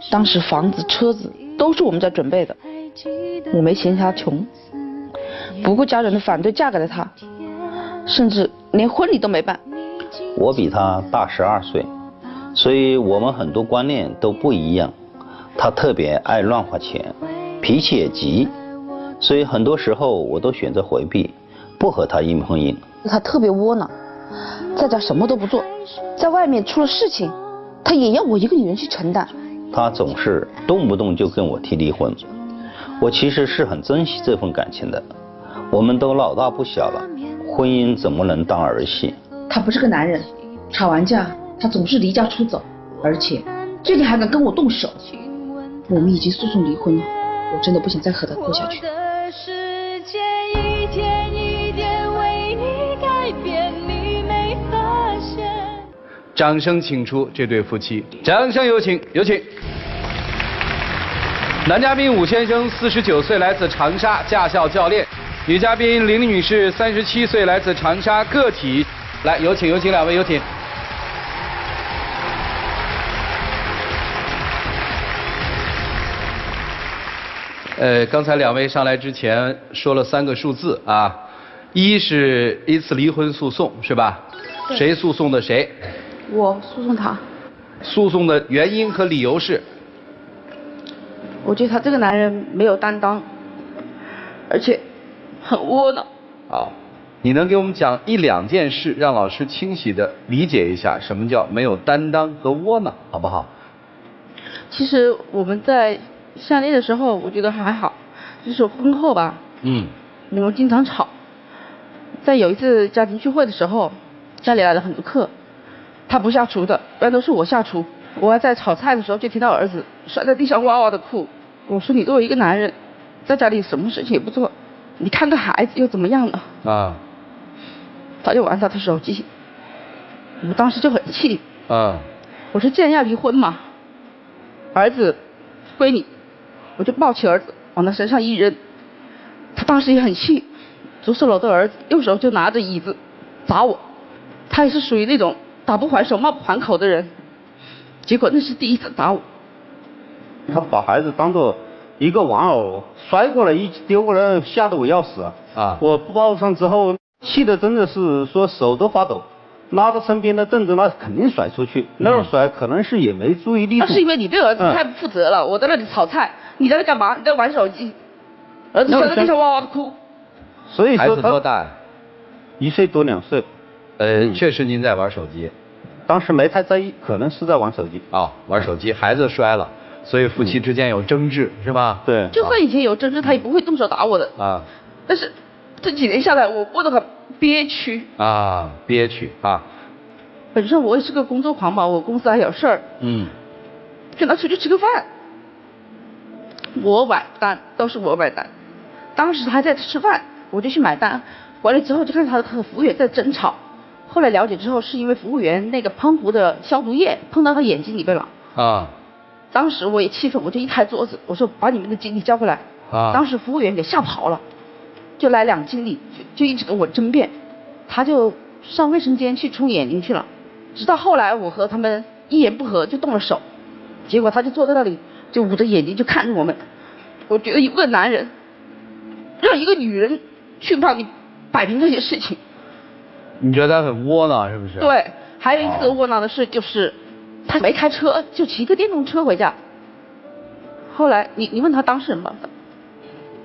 当时房子车子都是我们在准备的，我没嫌他穷，不顾家人的反对嫁给了他，甚至连婚礼都没办。我比他大12岁，所以我们很多观念都不一样。他特别爱乱花钱，脾气也急，所以很多时候我都选择回避，不和他硬碰硬。他特别窝囊，在家什么都不做，在外面出了事情，他也要我一个女人去承担。他总是动不动就跟我提离婚，我其实是很珍惜这份感情的。我们都老大不小了，婚姻怎么能当儿戏？他不是个男人，吵完架他总是离家出走，而且最近还敢跟我动手。我们已经诉讼离婚了，我真的不想再和他过下去。掌声请出这对夫妻，掌声有请，有请。男嘉宾武先生49岁，来自长沙，驾校教练；女嘉宾林女士37岁，来自长沙，个体。来，有请，有请两位，有请。刚才两位上来之前说了3个数字啊，一是一次离婚诉讼是吧？谁诉讼的谁？我诉讼他。诉讼的原因和理由是？我觉得他这个男人没有担当，而且很窝囊。好，你能给我们讲1、2件事，让老师清晰的理解一下什么叫没有担当和窝囊，好不好？其实我们在相恋的时候，我觉得还好，就是婚后吧，我们经常吵。在有一次家庭聚会的时候，家里来了很多客，他不下厨的，一般都是我下厨。我还在炒菜的时候，就听到儿子摔在地上哇哇的哭。我说你作为一个男人，在家里什么事情也不做，你看个孩子又怎么样呢？啊。他就玩他的手机，我当时就很气。啊。我说既然要离婚嘛，儿子归你，我就抱起儿子往他身上一扔。他当时也很气，左手搂着儿子，右手就拿着椅子砸我。他也是属于那种打不还手骂不还口的人，结果那是第一次打我。他把孩子当做一个玩偶摔过来，一丢过来，吓得我要死啊！我抱上之后，气的真的是说手都发抖，拉着身边的凳子那肯定甩出去，那会甩可能是也没注意力度。那是因为你对儿子太不负责了，我在那里炒菜，你在那干嘛？你在玩手机，儿子摔在地上哇哇的哭。所以说孩子多大呀？1岁多2岁。确实您在玩手机。当时没太在意，可能是在玩手机。玩手机，孩子摔了，所以夫妻之间有争执，是吧？对。就算以前有争执，他也不会动手打我的。啊。但是这几年下来，我过得很憋屈。憋屈啊。本身我也是个工作狂嘛，我公司还有事儿。跟他出去吃个饭，我买单，都是我买单。当时他还在吃饭，我就去买单。回来之后就看他和服务员在争吵。后来了解之后，是因为服务员那个喷壶的消毒液碰到他眼睛里面了。当时我也气愤，我就一拍桌子，我说把你们的经理叫过来。当时服务员给吓跑了，就来2经理，就一直跟我争辩。他就上卫生间去冲眼睛去了。直到后来我和他们一言不合就动了手，结果他就坐在那里就捂着眼睛就看着我们。我觉得一个男人让一个女人去帮你摆平这些事情，你觉得他很窝囊是不是？对，还有一次窝囊的事就是他没开车，就骑个电动车回家。后来你问他当事人吧。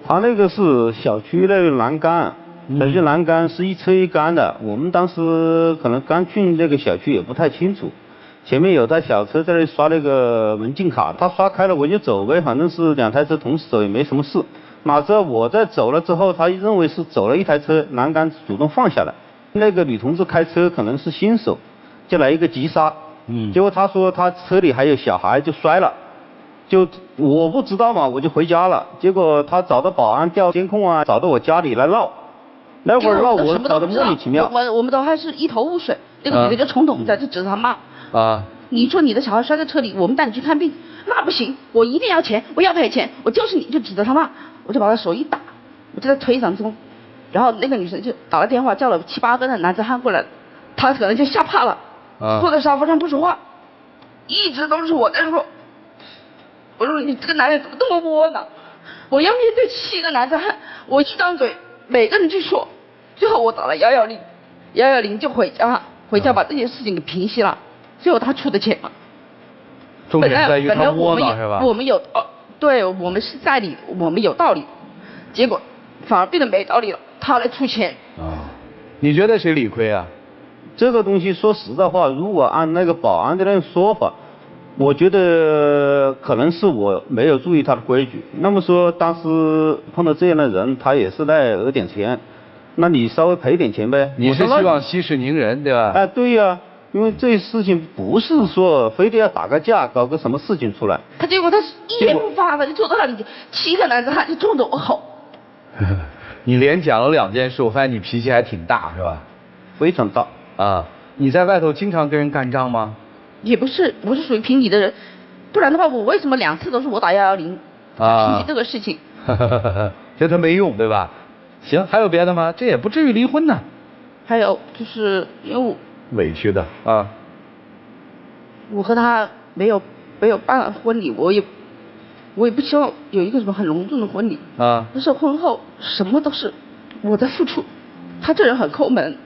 他那个是小区那个栏杆，小区栏杆是一车一杆的。我们当时可能刚进那个小区也不太清楚，前面有台小车在那里刷那个门禁卡，他刷开了我就走呗，反正是2台车同时走也没什么事。哪知道我在走了之后，他认为是走了一台车，栏杆主动放下来。那个女同志开车可能是新手，就来一个急刹。结果他说他车里还有小孩就摔了，就我不知道嘛，我就回家了。结果他找到保安调监控啊，找到我家里来闹。那会儿闹我搞得莫名其妙。我们都还是一头雾水。那个女的就冲动在就指着他骂。你说你的小孩摔在车里，我们带你去看病，那不行，我一定要钱，我要赔钱，我就是你，就指着他骂。我就把他手一打，我就在推搡中，然后那个女生就打了电话叫了7、8个的男子汉过来，他可能就吓怕了，坐在沙发上不说话，一直都是我在说。我说你这个男人怎么这么窝囊？我要面对7个男子汉，我一张嘴每个人去说，最后我打了110，110就回家把这件事情给平息了。最后他出的钱嘛。重点在于他窝囊是吧？我们有对，我们是在理，我们有道理，结果反而变得没道理了，他来出钱。你觉得谁理亏啊？这个东西说实在话，如果按那个保安的那种说法，我觉得可能是我没有注意他的规矩。那么说当时碰到这样的人，他也是来讹点钱，那你稍微赔点钱呗。你是希望息事宁人对吧？哎，对呀，因为这事情不是说非得要打个架，搞个什么事情出来。结果他一言不发的就坐到那里，7个男子汉就冲着我吼。你连讲了2件事，我发现你脾气还挺大是吧？非常大啊！你在外头经常跟人干仗吗？也不是，我是属于平理的人，不然的话，我为什么2次都是我打110平息这个事情？觉得他没用对吧？行，还有别的吗？这也不至于离婚呢。还有就是因为我委屈的啊。我和他没有办婚礼，我也不希望有一个什么很隆重的婚礼啊。但是婚后什么都是我在付出，他这人很抠门，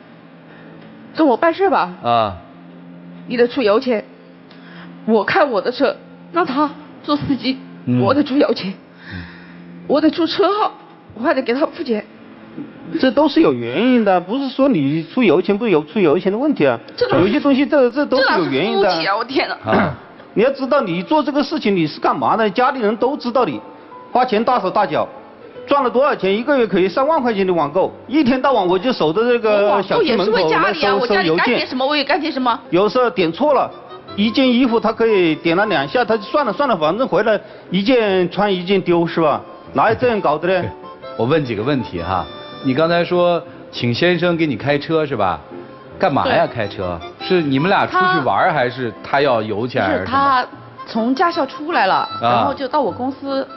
跟我办事吧啊，你得出油钱，我看我的车让他做司机，我得出油钱，我得出车号，我还得给他付钱。这都是有原因的，不是说你出油钱不有出油钱的问题啊。有些东西这都是有原因的。啊！我天哪！你要知道你做这个事情你是干嘛的？家里人都知道你花钱大手大脚，赚了多少钱，1个月可以3万块钱的网购，一天到晚我就守着这个小区门口来收邮件。什么我也干些什么。有时候点错了，1件衣服他可以点了2下，他就算了，反正回来1件穿1件丢是吧？哪有这样搞的呢？我问几个问题哈。你刚才说请先生给你开车是吧？干嘛呀？开车是你们俩出去玩还是他要油钱还是什么？是他从驾校出来了，然后就到我公司，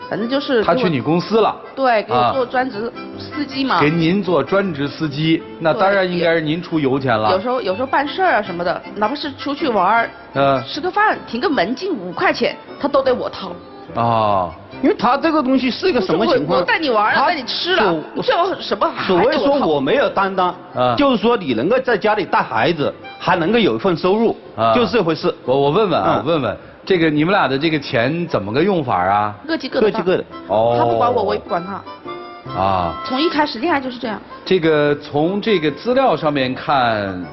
反正就是他去你公司了。对，给我做专职司机嘛。给您做专职司机，那当然应该是您出油钱了。有时候办事啊什么的，哪怕是出去玩，吃个饭停个门禁5块钱，他都得我掏。因为他这个东西是一个什么情况？我带你玩了，带你吃了，最后什么还所谓说我没有担当，就是说你能够在家里带孩子，还能够有一份收入，就是这回事。我问问，这个你们俩的这个钱怎么个用法啊？各记各的。他不管我，我也不管他。从一开始恋爱就是这样。这个从这个资料上面看，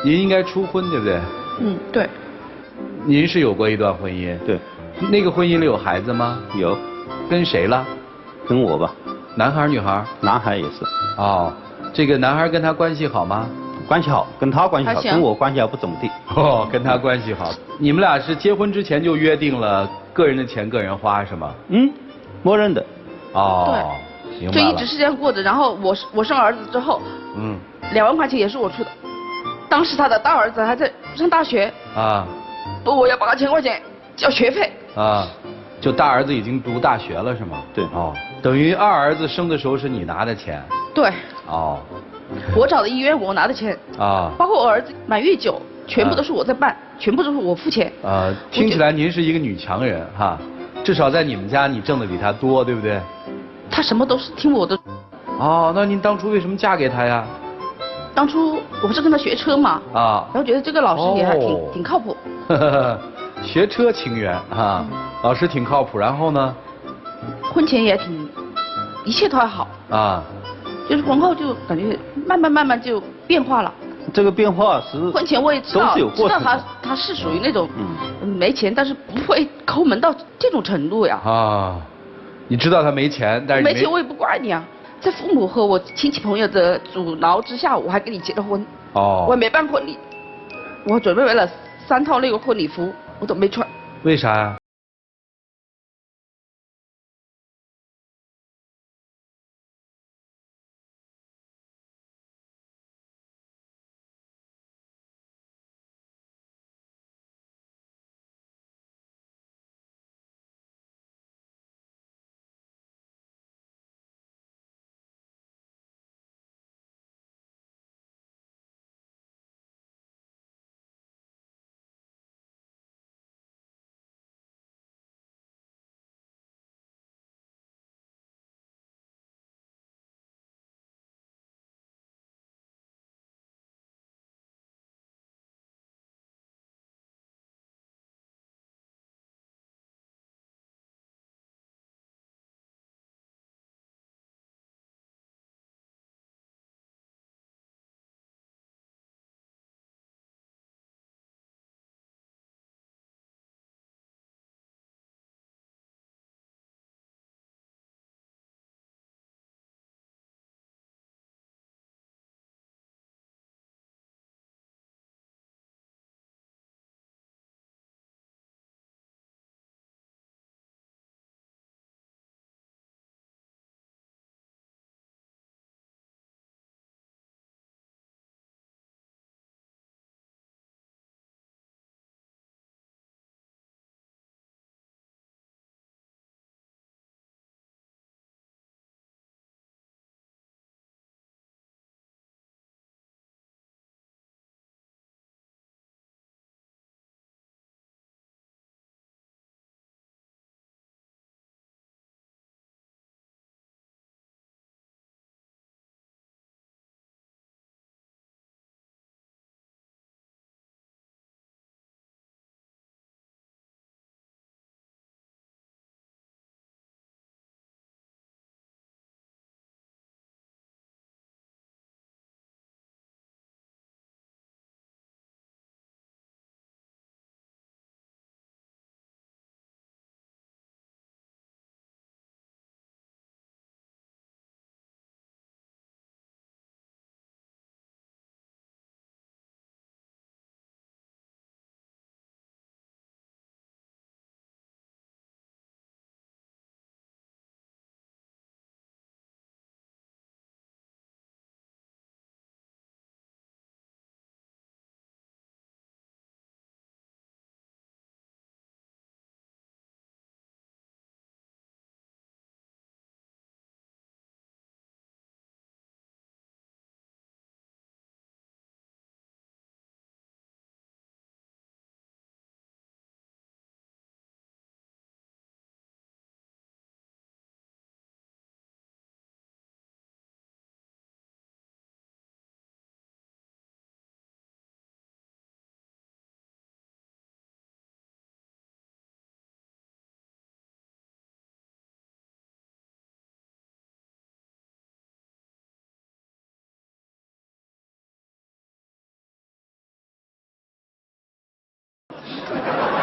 您应该初婚对不对？对。您是有过一段婚姻？对。那个婚姻里有孩子吗？有。跟谁了？跟我吧。男孩女孩？男孩也是。这个男孩跟他关系好吗？关系好，跟他关系好，跟我关系还不怎么地。跟他关系好。你们俩是结婚之前就约定了个人的钱个人花是吗？默认的。对。明白了。就一直是这样过着，然后我生儿子之后，2万块钱也是我出的。当时他的大儿子还在上大学。我要8000块钱交学费。就大儿子已经读大学了是吗？对。等于二儿子生的时候是你拿的钱。对。我找的医院我拿的钱。包括我儿子满月酒，全部都是我在办，全部都是我付钱。听起来您是一个女强人哈，至少在你们家你挣的比他多，对不对？他什么都是听我的。那您当初为什么嫁给他呀？当初我不是跟他学车嘛。然后觉得这个老师也还挺靠谱。学车情缘老师挺靠谱，然后呢？婚前也一切都还好。就是婚后就感觉慢慢就变化了。这个变化是婚前我也知道他是属于那种没钱，但是不会抠门到这种程度呀。你知道他没钱，但是没钱我也不怪你啊，在父母和我亲戚朋友的阻挠之下，我还跟你结了婚。我也没办婚礼，我准备了3套那个婚礼服，我都没穿。为啥呀？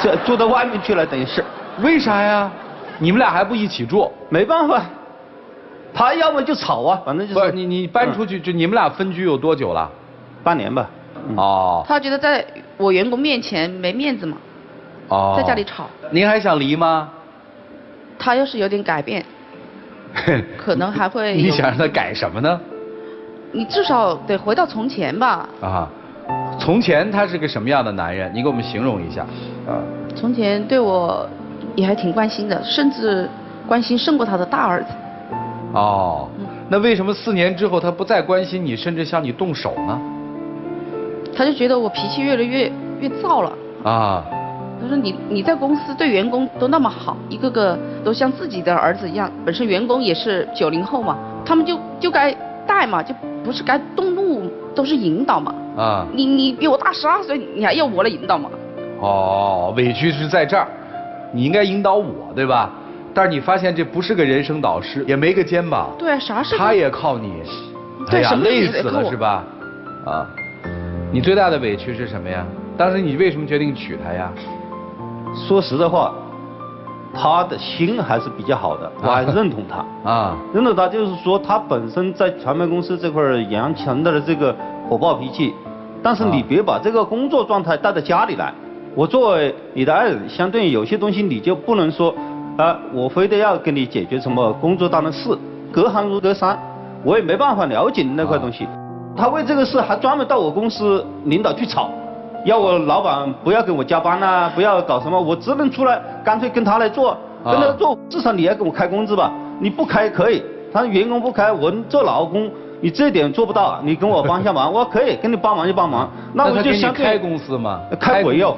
这住到外面去了，等于是。为啥呀？你们俩还不一起住？没办法，他要么就吵啊，反正就不是是。你搬出去就你们俩分居有多久了？半年吧。哦他觉得在我员工面前没面子嘛，哦，在家里吵。您还想离吗？他要是有点改变，可能还会有。你想让他改什么呢？你至少得回到从前吧。啊，从前他是个什么样的男人？你给我们形容一下。啊，从前对我也还挺关心的，甚至关心胜过他的大儿子。哦，那为什么4年之后他不再关心你，甚至向你动手呢？他就觉得我脾气越来越躁了。啊，他说你在公司对员工都那么好，一个个都像自己的儿子一样，本身员工也是90后嘛，他们就该带嘛，就不是该动怒，都是引导嘛。啊，你比我大12岁，你还要我来引导吗？哦，委屈是在这儿，你应该引导我，对吧？但是你发现这不是个人生导师，也没个肩膀。对啊，啥事他也靠你。哎呀，对什么事累死了也得靠我是吧？啊，你最大的委屈是什么呀？当时你为什么决定娶她呀？说实在话，他的心还是比较好的，我还认同他。啊，认同他就是说，他本身在传媒公司这块养成的这个火爆脾气，但是你别把这个工作状态带到家里来。我作为你的爱人，相对于有些东西你就不能说，我非得要跟你解决什么工作上的事，隔行如隔山，我也没办法了解你那块东西。他为这个事还专门到我公司领导去吵，要我老板不要给我加班啊，不要搞什么，我只能出来干脆跟他来做，跟他做，至少你要给我开工资吧，你不开可以，他员工不开，我做劳工。你这点做不到，你跟我帮下忙，我可以跟你帮忙就帮忙。那我就相对开公司吗？开鬼哟，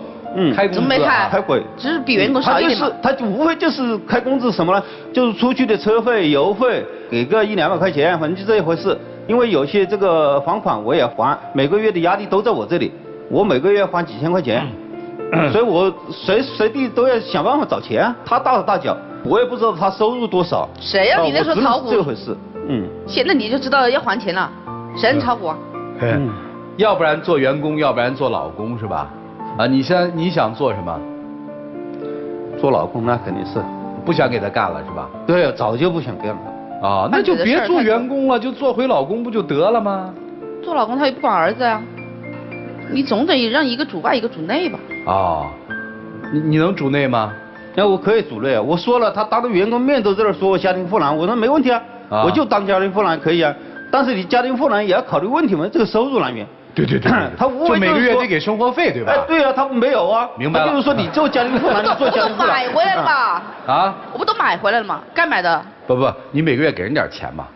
开工资怎么没开？开鬼，只是比员工少一点嘛。他就无非就是开工资什么呢？就是出去的车费、油费，给个100-200块钱，反正就这一回事。因为有些这个房款我也还，每个月的压力都在我这里，我每个月还几千块钱，所以我随时随地都要想办法找钱。他大手大脚，我也不知道他收入多少。谁呀？你那时候炒股？这回事。现在你就知道要还钱了，谁人炒股啊？要不然做员工，要不然做老公是吧？啊，你想做什么？做老公那肯定是不想给他干了是吧？对，早就不想干了。啊，那就别做员工了，就做回老公不就得了吗？做老公他也不管儿子呀，你总得让一个主外一个主内吧？哦，你能主内吗？那我可以主内啊，我说了，他当着员工面都在这说我家庭妇男，我说没问题啊，我就当家庭妇男可以啊，但是你家庭妇男也要考虑问题嘛，这个收入来源。对，他无非就每个月得给生活费对吧？哎，对啊，他没有啊，明白了。他就是说你做家庭妇男，你做家庭妇男。买回来了嘛？啊？我不都买回来了吗？该买的。不，你每个月给人点钱嘛。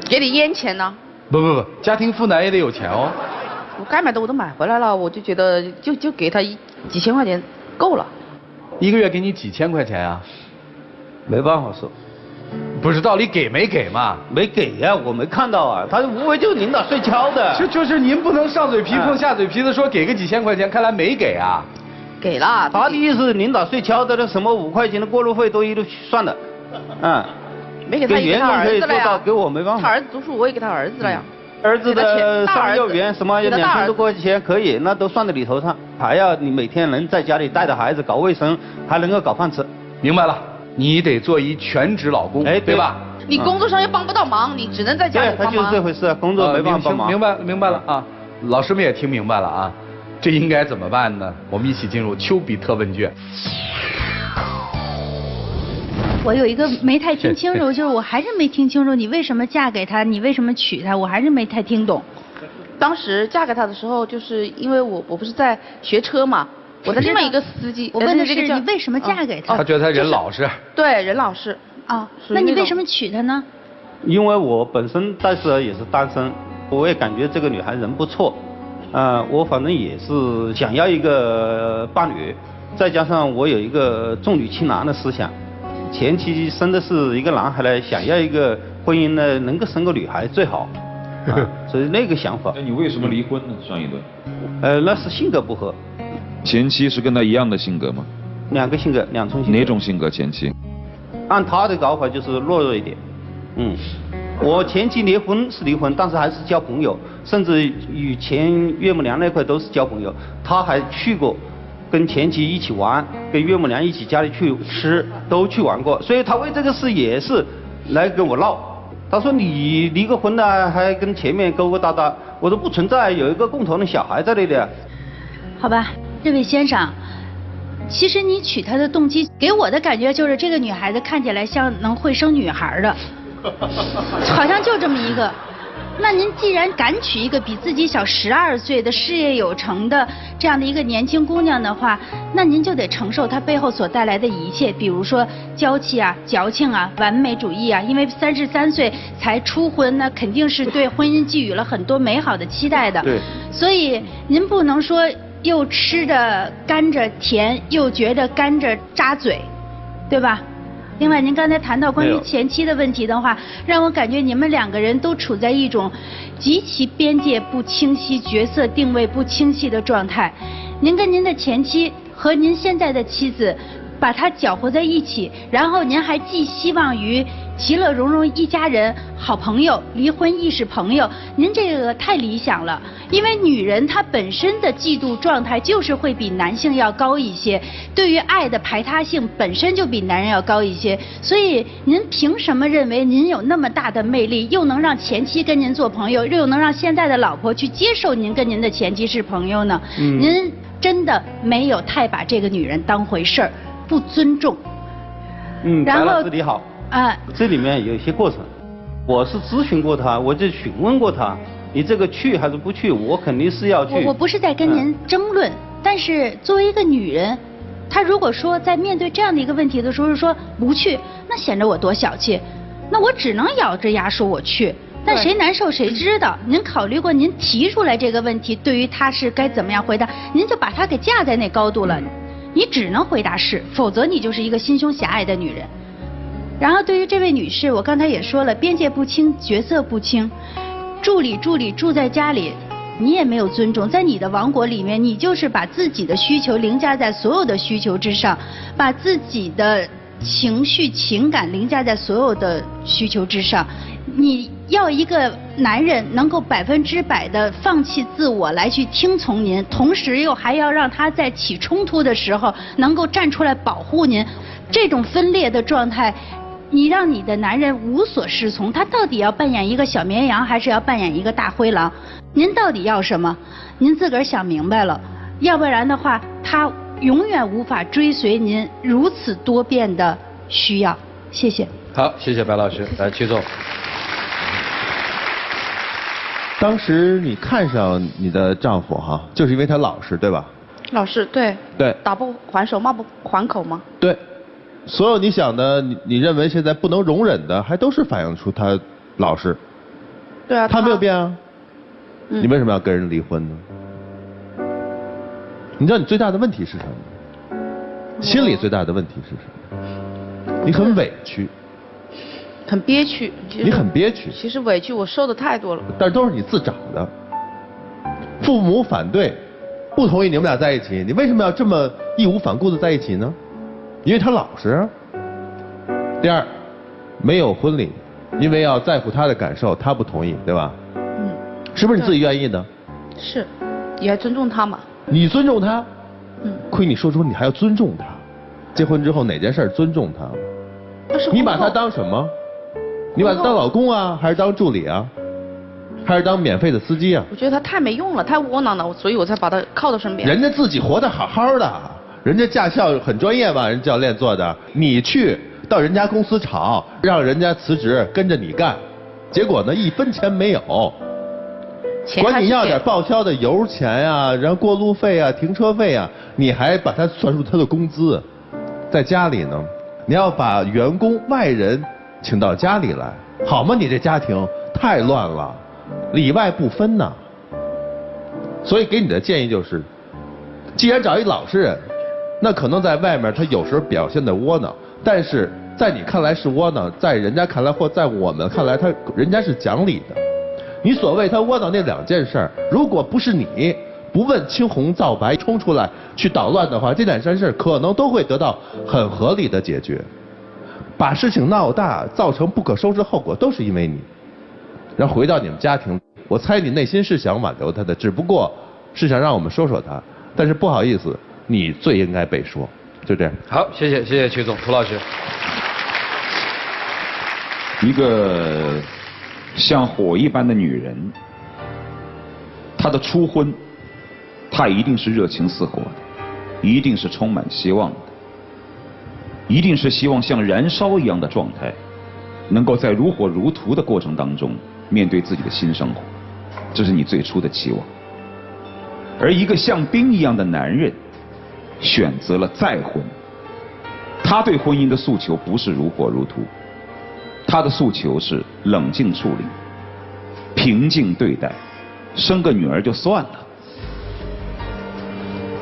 给点烟钱呢？不，家庭妇男也得有钱哦。我该买的我都买回来了，我就觉得就给他几千块钱够了。一个月给你几千块钱呀？没办法说。不是，到底给没给嘛？没给呀，我没看到啊，他无非就是领导睡觉的。就是您不能上嘴皮碰下嘴皮子说给个几千块钱，看来没给啊。给了。他的意思，领导睡觉的那什么5块钱的过路费都一路算的，没给他，给员工可以做到，给我没办法。他儿子读书，我也给他儿子了呀。儿子的上幼儿园什么2000多块钱可以，那都算在里头上。还要你每天能在家里带着孩子搞卫生，还能够搞饭吃。明白了，你得做一全职老公，对吧？你工作上又帮不到忙，你只能在家里帮忙。对，他就是这回事，工作没办法帮忙。明白了啊，老师们也听明白了啊，这应该怎么办呢？我们一起进入丘比特问卷。我有一个没太听清楚，就是我还是没听清楚你为什么嫁给他，你为什么娶他，我还是没太听懂。当时嫁给他的时候，就是因为我不是在学车嘛，我在另外一个司机。我问的是你为什么嫁给他？他觉得他人老实。对，人老实。啊，那你为什么娶她呢？因为我本身当时也是单身，我也感觉这个女孩人不错，我反正也是想要一个伴侣，再加上我有一个重女轻男的思想，前期生的是一个男孩呢，想要一个婚姻呢能够生个女孩最好，所以那个想法。那你为什么离婚呢？上一段？那是性格不合。前妻是跟他一样的性格吗？2个性格，2重性格。哪种性格前妻？按他的搞法就是懦弱一点，我前期离婚是离婚，但是还是交朋友，甚至与前岳母娘那块都是交朋友。他还去过跟前妻一起玩，跟岳母娘一起家里去吃，都去玩过，所以他为这个事也是来跟我闹。他说你离个婚了，还跟前面勾勾搭搭，我说不存在，有一个共同的小孩在那里。好吧，这位先生，其实你娶她的动机，给我的感觉就是这个女孩子看起来像能会生女孩的，好像就这么一个。那您既然敢娶一个比自己小12岁的事业有成的这样的一个年轻姑娘的话，那您就得承受她背后所带来的一切，比如说娇气啊、矫情啊、完美主义啊。因为33岁才初婚，那肯定是对婚姻寄予了很多美好的期待的。对。所以您不能说又吃着甘蔗甜，又觉得甘蔗扎嘴，对吧？另外，您刚才谈到关于前妻的问题的话，让我感觉你们2个人都处在一种极其边界不清晰、角色定位不清晰的状态。您跟您的前妻和您现在的妻子把它搅和在一起，然后您还寄希望于其乐融融一家人、好朋友、离婚亦是朋友，您这个太理想了。因为女人她本身的嫉妒状态就是会比男性要高一些，对于爱的排他性本身就比男人要高一些，所以您凭什么认为您有那么大的魅力，又能让前妻跟您做朋友，又能让现在的老婆去接受您跟您的前妻是朋友呢？您真的没有太把这个女人当回事儿，不尊重。然后白老师你好。这里面有一些过程，我是咨询过他，我就询问过他，你这个去还是不去？我肯定是要去。我不是在跟您争论，但是作为一个女人，她如果说在面对这样的一个问题的时候说不去，那显得我多小气，那我只能咬着牙说我去。但谁难受谁知道？您考虑过您提出来这个问题，对于他是该怎么样回答？您就把他给架在那高度了，你只能回答是，否则你就是一个心胸狭隘的女人。然后对于这位女士，我刚才也说了，边界不清，角色不清，助理住在家里，你也没有尊重，在你的王国里面，你就是把自己的需求凌驾在所有的需求之上，把自己的情绪情感凌驾在所有的需求之上。你要一个男人能够100%的放弃自我来去听从您，同时又还要让他在起冲突的时候能够站出来保护您，这种分裂的状态。你让你的男人无所适从，他到底要扮演一个小绵羊，还是要扮演一个大灰狼？您到底要什么？您自个儿想明白了，要不然的话，他永远无法追随您如此多变的需要。谢谢。好，谢谢白老师。来，曲总。当时你看上你的丈夫哈，就是因为他老实，对吧？老实，对。对。打不还手，骂不还口吗？对。所有你想的，你认为现在不能容忍的，还都是反映出他老实。对啊。他没有变啊。你为什么要跟人离婚呢？你知道你最大的问题是什么？心里最大的问题是什么？你很委屈。很憋屈。你很憋屈。其实委屈我受的太多了。但是都是你自找的。父母反对，不同意你们俩在一起，你为什么要这么义无反顾的在一起呢？因为他老实。第二，没有婚礼，因为要在乎他的感受，他不同意，对吧？是不是你自己愿意的？是，也要尊重他嘛。你尊重他？亏你说出你还要尊重他。结婚之后哪件事尊重他？你把他当什么？你把他当老公啊，还是当助理啊？还是当免费的司机啊？我觉得他太没用了，太窝囊了，所以我才把他靠到身边。人家自己活得好好的。人家驾校很专业吧，人教练做的，你去到人家公司吵，让人家辞职跟着你干，结果呢1分钱没有，管你要点报销的油钱呀，然后过路费啊、停车费啊，你还把它算入他的工资。在家里呢，你要把员工外人请到家里来，好吗？你这家庭太乱了，里外不分呐。所以给你的建议就是，既然找一老实人。那可能在外面他有时候表现的窝囊，但是在你看来是窝囊，在人家看来或在我们看来，人家是讲理的。你所谓他窝囊那2件事，如果不是你不问青红皂白冲出来去捣乱的话，这2件事可能都会得到很合理的解决。把事情闹大，造成不可收拾后果，都是因为你。然后回到你们家庭，我猜你内心是想挽留他的，只不过是想让我们说说他，但是不好意思。你最应该被说，就这样。好，谢谢曲总，涂老师。一个像火一般的女人，她的初婚，她一定是热情似火的，一定是充满希望的，一定是希望像燃烧一样的状态，能够在如火如荼的过程当中面对自己的新生活，这是你最初的期望。而一个像冰一样的男人，选择了再婚，他对婚姻的诉求不是如火如荼，他的诉求是冷静处理，平静对待，生个女儿就算了。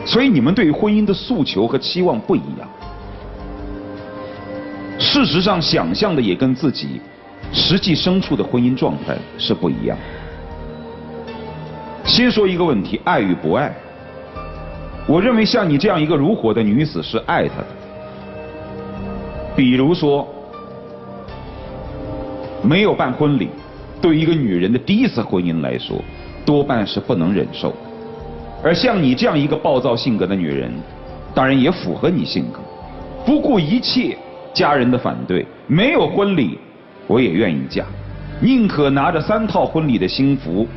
所以你们对于婚姻的诉求和期望不一样，事实上想象的也跟自己实际身处的婚姻状态是不一样。先说一个问题，爱与不爱。我认为像你这样一个如火的女子是爱他的。比如说没有办婚礼，对于一个女人的第一次婚姻来说，多半是不能忍受的。而像你这样一个暴躁性格的女人，当然也符合你性格，不顾一切家人的反对，没有婚礼我也愿意嫁，宁可拿着3套婚礼的新服，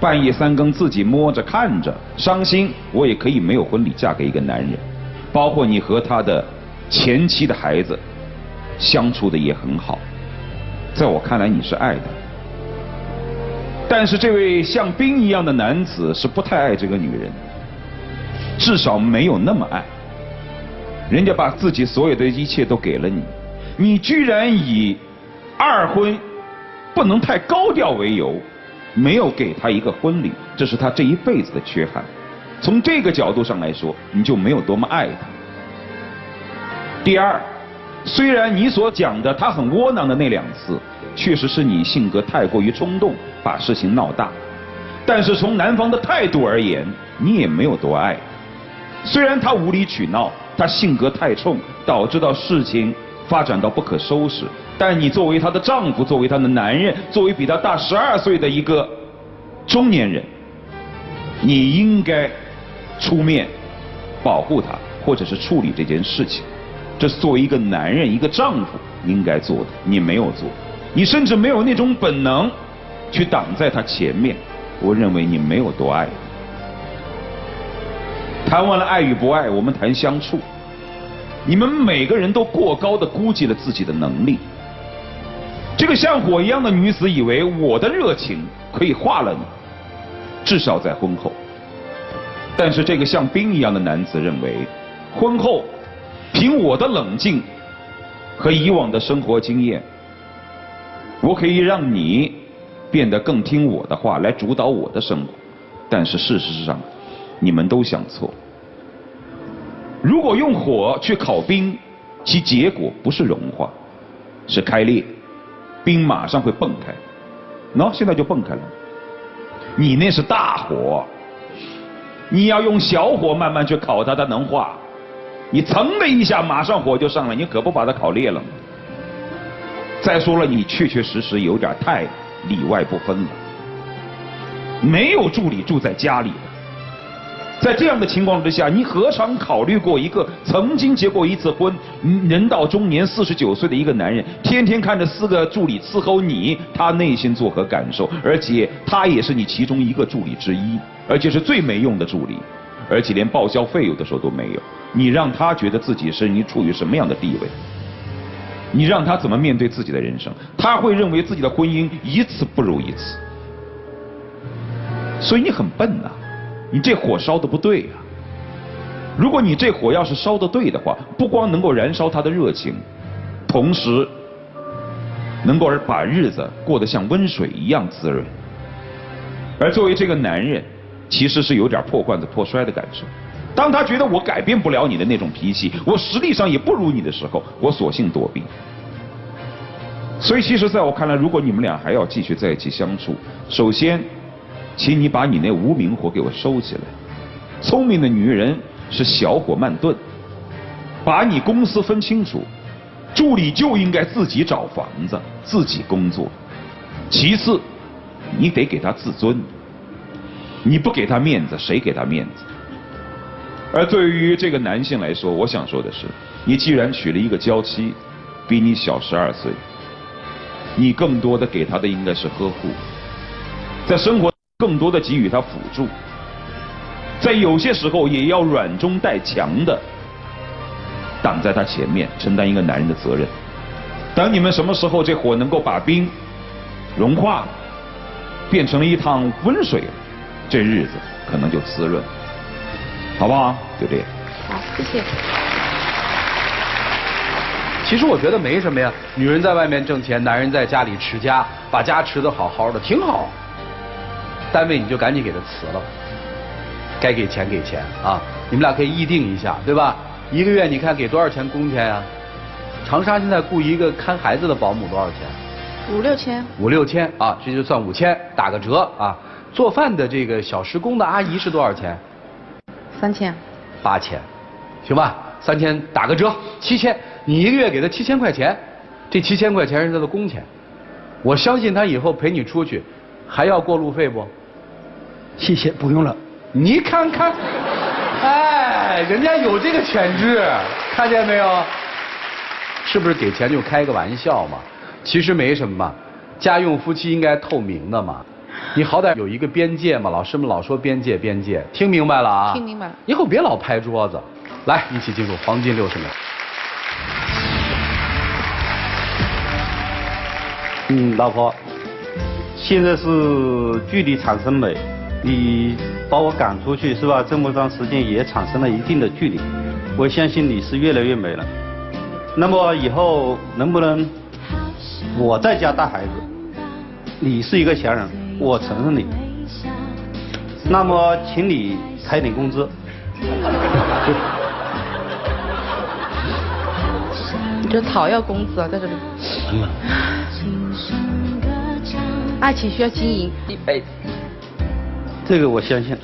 半夜3更自己摸着看着伤心，我也可以没有婚礼嫁给一个男人。包括你和他的前妻的孩子相处的也很好，在我看来你是爱的。但是这位像冰一样的男子是不太爱这个女人，至少没有那么爱。人家把自己所有的一切都给了你，你居然以2婚不能太高调为由，没有给他一个婚礼，这是他这一辈子的缺憾。从这个角度上来说，你就没有多么爱他。第二，虽然你所讲的他很窝囊的那2次，确实是你性格太过于冲动，把事情闹大，但是从男方的态度而言，你也没有多爱。虽然他无理取闹，他性格太冲，导致到事情发展到不可收拾，但你作为他的丈夫，作为他的男人，作为比他大12岁的一个中年人，你应该出面保护他，或者是处理这件事情。这是作为一个男人，一个丈夫应该做的，你没有做，你甚至没有那种本能去挡在他前面。我认为你没有多爱他。谈完了爱与不爱，我们谈相处。你们每个人都过高的估计了自己的能力。这个像火一样的女子以为我的热情可以化了你，至少在婚后。但是这个像冰一样的男子认为，婚后凭我的冷静和以往的生活经验，我可以让你变得更听我的话，来主导我的生活。但是事实上你们都想错。如果用火去烤冰，其结果不是融化，是开裂，冰马上会蹦开。现在就蹦开了。你那是大火，你要用小火慢慢去烤它，它能化。你噌的一下马上火就上来，你可不把它烤裂了吗？再说了，你确确实实有点太里外不分了。没有助理住在家里的，在这样的情况之下，你何尝考虑过一个曾经结过1次婚，人到中年49岁的一个男人，天天看着4个助理伺候你，他内心作何感受？而且他也是你其中一个助理之一，而且是最没用的助理，而且连报销费有的时候都没有。你让他觉得自己是你处于什么样的地位？你让他怎么面对自己的人生？他会认为自己的婚姻一次不如一次。所以你很笨呐，你这火烧的不对呀。如果你这火要是烧得对的话，不光能够燃烧他的热情，同时能够把日子过得像温水一样滋润。而作为这个男人，其实是有点破罐子破摔的感受。当他觉得我改变不了你的那种脾气，我实力上也不如你的时候，我索性躲避。所以其实在我看来，如果你们俩还要继续在一起相处，首先请你把你那无名火给我收起来。聪明的女人是小火慢炖，把你公司分清楚，助理就应该自己找房子，自己工作。其次你得给他自尊，你不给他面子，谁给他面子？而对于这个男性来说，我想说的是，你既然娶了一个娇妻，比你小12岁，你更多的给他的应该是呵护，在生活更多的给予他辅助，在有些时候也要软中带强的挡在他前面，承担一个男人的责任。当你们什么时候这火能够把冰融化了，变成了一趟温水了，这日子可能就滋润，好不好？就这样。好，谢谢。其实我觉得没什么呀，女人在外面挣钱，男人在家里持家，把家持得好好的，挺好。单位你就赶紧给他辞了，该给钱给钱啊！你们俩可以议定一下，对吧？一个月你看给多少钱工钱呀？长沙现在雇一个看孩子的保姆多少钱？5、6千。5、6千啊，这就算5000，打个折啊。做饭的这个小时工的阿姨是多少钱？3千。8千，行吧？3000打个折，7000，你一个月给他7000块钱，这7000块钱是他的工钱。我相信他以后陪你出去，还要过路费不？谢谢，不用了。你看看，哎，人家有这个潜质，看见没有？是不是给钱就开个玩笑嘛？其实没什么嘛，家用夫妻应该透明的嘛。你好歹有一个边界嘛，老师们老说边界边界，听明白了啊？听明白了。以后别老拍桌子，来，一起进入黄金60秒。老婆，现在是距离产生美，你把我赶出去是吧？这么长时间也产生了一定的距离，我相信你是越来越美了。那么以后能不能我在家带孩子，你是一个强人，我承认你，那么请你开点工资。你这讨要工资啊，在这里。爱情需要经营一辈子。这个我相信。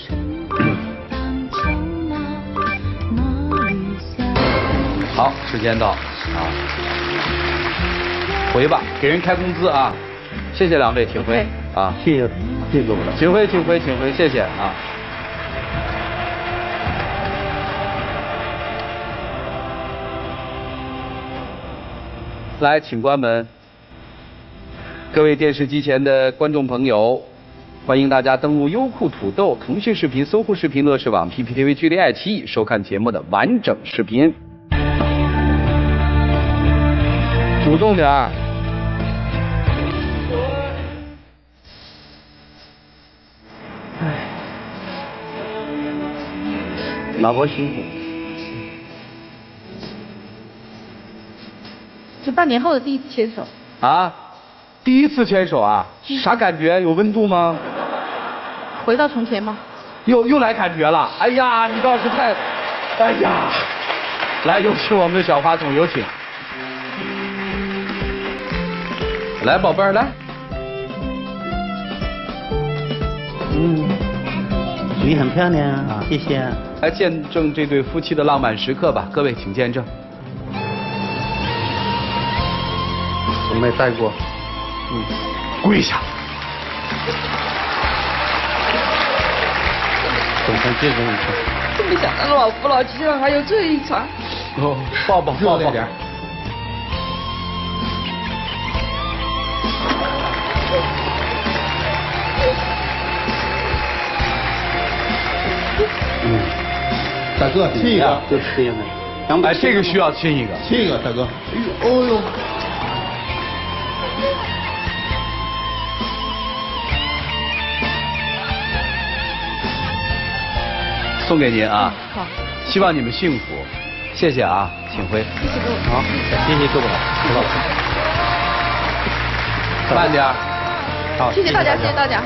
好，时间到啊，回吧，给人开工资啊！谢谢两位，请回啊！谢谢各位了，请回，请回，请回，谢谢啊！来，请关门。各位电视机前的观众朋友，欢迎大家登录优酷、土豆、腾讯视频、搜狐视频、乐视网、PPTV、距离爱奇艺收看节目的完整视频。主动点儿。老婆辛苦。这半年后的第一次牵手。啊，第一次牵手啊，啥感觉？有温度吗？回到从前吗？又来感觉了。哎呀，你倒是太，哎呀，来，有请我们的小花筒，有请。来，宝贝儿，来。你很漂亮啊，谢谢。来见证这对夫妻的浪漫时刻吧，各位请见证。我没带过。跪下。总算见证一次。真没想到老夫老妻上还有这一场。哦，抱抱抱抱点。大哥亲一个，就这样的。哎，这个需要亲一个，亲一个，大哥。哎呦，哦呦。送给您啊。好。希望你们幸福，谢谢啊，请回。谢谢各位。好，谢谢各位，知道了。慢点。好，谢谢大家，谢谢大家。